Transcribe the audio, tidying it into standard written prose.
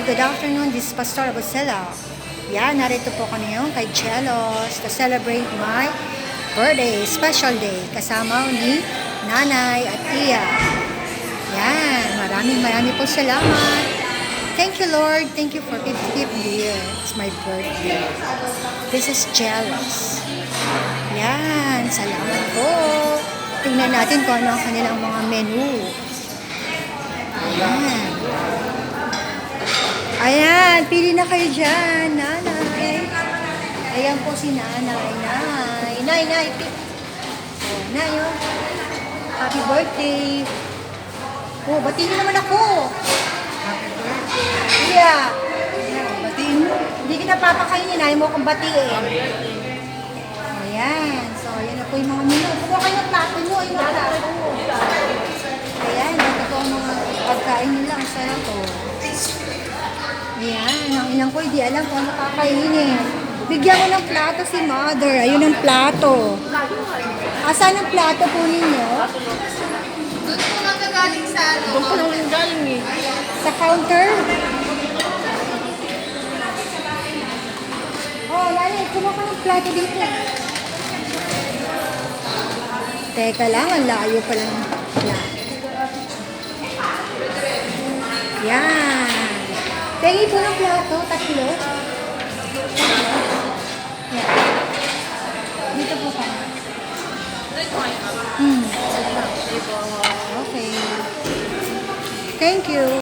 good afternoon. This is Pastor Abusela. Yan, narito po kami ngayon kay Chelos to celebrate my birthday, special day. Kasama ni Nanay at Iya. Yan, maraming po salamat. Thank you, Lord. Thank you for 50th year. It's my birthday. This is Chelos. Yan, salamat po. Tingnan natin kung ano ang kanilang mga menu. Ayan. Ayan, pili na kayo dyan, Nanay. Ayan po si Nanay. Nay, pick. Oh, Nay, oh. Happy birthday. Oh, batiin niyo naman ako. Happy birthday. Yeah. Batiin mo. Hindi kita papakainin, ayaw mo akong batiin. Ayan. So, ayan na po yung mga menu. Kuha kayo ng plato nyo. Yung mga plato. Ayan, ito po ang mga pagkain nila. Ang sarap po. Ayan, ang inang ko hindi alam kung ano kakainin. Bigyan mo ng plato si Mother. Ayun ang plato. Asan ang plato po ninyo? Doon po nagagaling sa ano. Doon po nang galing eh. Sa counter? Oh, Lali, kumuha ka ng plato dito. Teka lang, ang layo pa lang. Yan. Pengi po ng plato, tatlo. Yan. Dito po ka. Okay. Thank you.